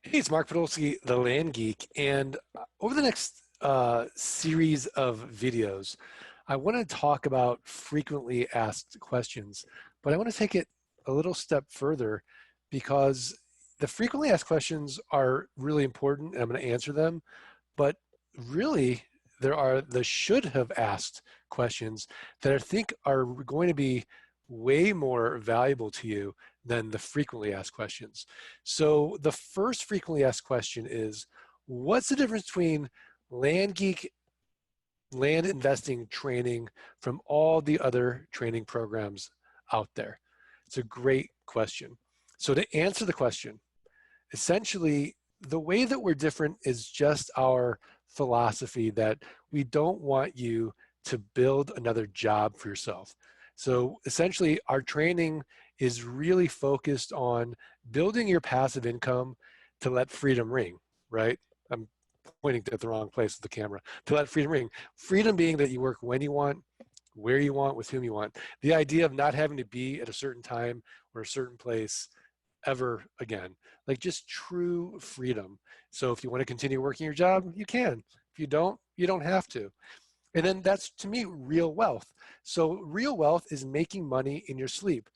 Hey, it's Mark Podolsky, the Land Geek, and over the next series of videos, I want to talk about frequently asked questions, but I want to take it a little step further because the frequently asked questions are really important, and I'm going to answer them, but really there are the should have asked questions that I think are going to be way more valuable to you than the frequently asked questions. So the first frequently asked question is, what's the difference between Land Geek land investing training from all the other training programs out there? It's a great question. So to answer the question, essentially, the way that we're different is just our philosophy that we don't want you to build another job for yourself. So essentially, our training is really focused on building your passive income to let freedom ring, right? I'm pointing at the wrong place with the camera. To let freedom ring. Freedom being that you work when you want, where you want, with whom you want. The idea of not having to be at a certain time or a certain place ever again, like just true freedom. So if you want to continue working your job, you can. If you don't have to. And then that's, to me, real wealth. So real wealth is making money in your sleep.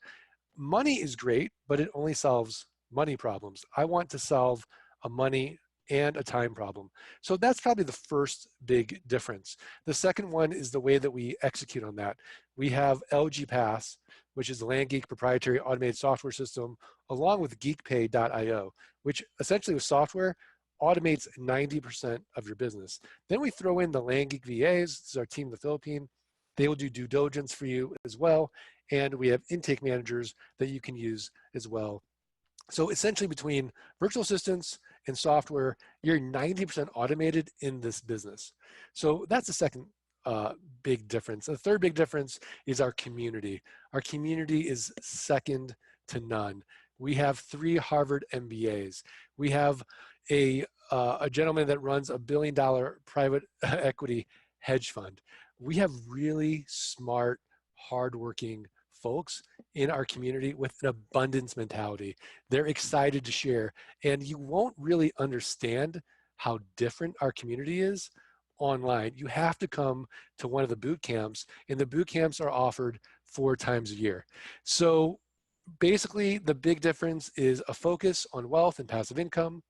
Money is great, but it only solves money problems. I want to solve a money and a time problem. So that's probably the first big difference. The second one is the way that we execute on that. We have LG Pass, which is the LandGeek proprietary automated software system, along with geekpay.io, which essentially with software automates 90% of your business. Then we throw in the LandGeek VAs. This is our team in the Philippines. They will do due diligence for you as well. And we have intake managers that you can use as well. So essentially between virtual assistants and software, you're 90% automated in this business. So that's the second big difference. The third big difference is our community. Our community is second to none. We have 3 Harvard MBAs. We have a gentleman that runs a $1 billion private equity hedge fund. We have really smart, hardworking folks in our community with an abundance mentality. They're excited to share, and you won't really understand how different our community is online. You have to come to one of the boot camps, and the boot camps are offered 4 times a year. So basically, the big difference is a focus on wealth and passive income.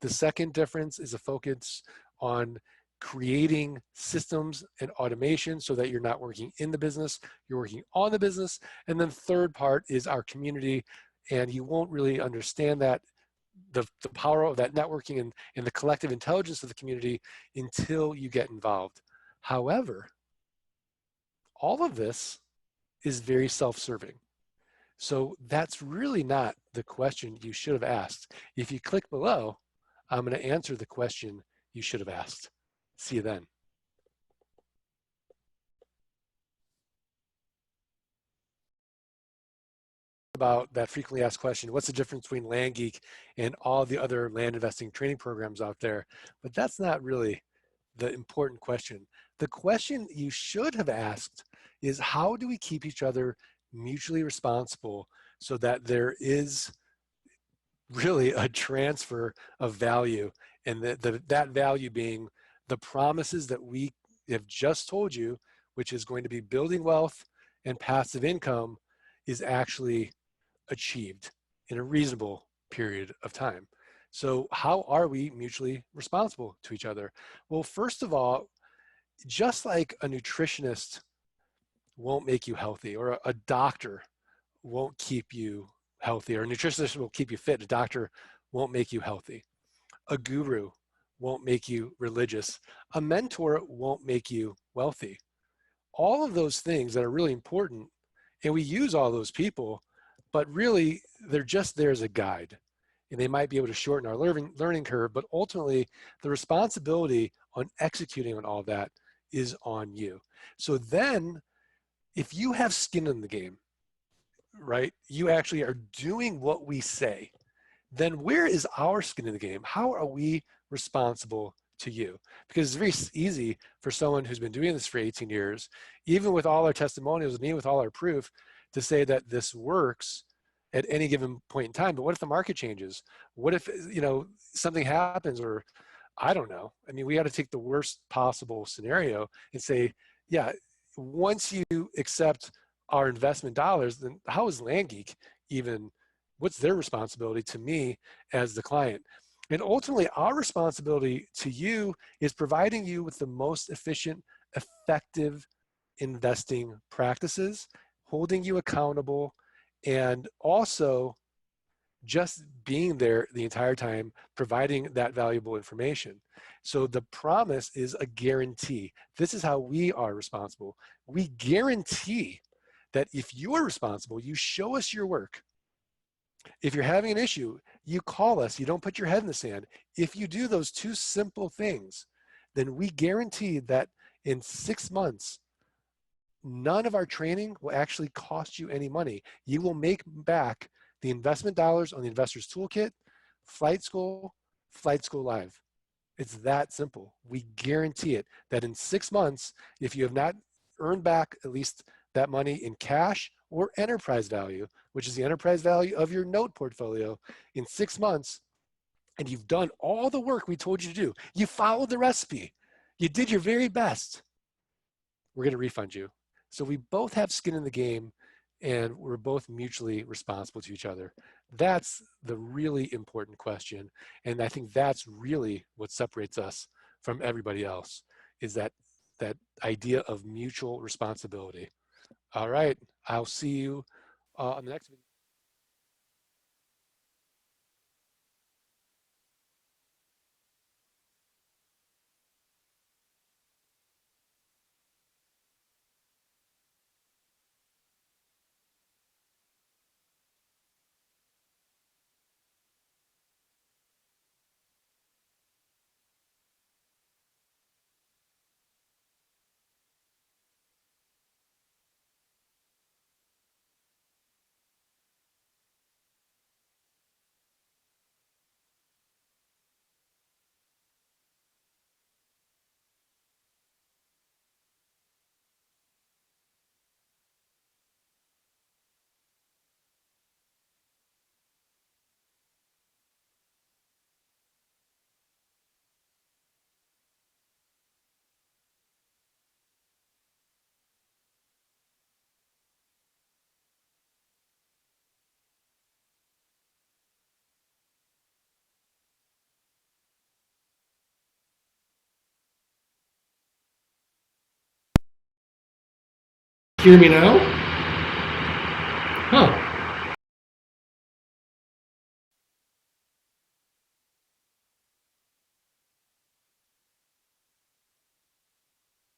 The second difference is a focus on creating systems and automation so that you're not working in the business, you're working on the business. And then third part is our community, and you won't really understand that the power of that networking and the collective intelligence of the community until you get involved. However, all of this is very self-serving. So that's really not the question you should have asked. If you click below, I'm going to answer the question you should have asked. See you then. About that frequently asked question, what's the difference between LandGeek and all the other land investing training programs out there? But that's not really the important question. The question you should have asked is, how do we keep each other mutually responsible so that there is really a transfer of value, and that value being the promises that we have just told you, which is going to be building wealth and passive income, is actually achieved in a reasonable period of time. So how are we mutually responsible to each other? Well, first of all, just like a nutritionist won't make you healthy, or a doctor won't keep you healthy, or a nutritionist will keep you fit, a doctor won't make you healthy. A guru won't make you religious. A mentor won't make you wealthy. All of those things that are really important, and we use all those people, but really they're just there as a guide. And they might be able to shorten our learning curve, but ultimately the responsibility on executing on all that is on you. So then if you have skin in the game, right, you actually are doing what we say, then where is our skin in the game? How are we responsible to you? Because it's very easy for someone who's been doing this for 18 years, even with all our testimonials and even with all our proof, to say that this works at any given point in time. But what if the market changes? What if, something happens, or I don't know. I mean, we got to take the worst possible scenario and say, yeah, once you accept our investment dollars, then how is LandGeek even, what's their responsibility to me as the client? And ultimately, our responsibility to you is providing you with the most efficient, effective investing practices, holding you accountable, and also just being there the entire time, providing that valuable information. So the promise is a guarantee. This is how we are responsible. We guarantee that if you are responsible, you show us your work. If you're having an issue, you call us, you don't put your head in the sand. If you do those two simple things, then we guarantee that in 6 months, none of our training will actually cost you any money. You will make back the investment dollars on the Investor's Toolkit, Flight School, Flight School Live. It's that simple. We guarantee it that in 6 months, if you have not earned back at least that money in cash or enterprise value, which is the enterprise value of your note portfolio, in 6 months, and you've done all the work we told you to do, you followed the recipe, you did your very best, we're going to refund you. So we both have skin in the game, and we're both mutually responsible to each other. That's the really important question. And I think that's really what separates us from everybody else, is that idea of mutual responsibility. All right, I'll see you on the next video. Hear me now?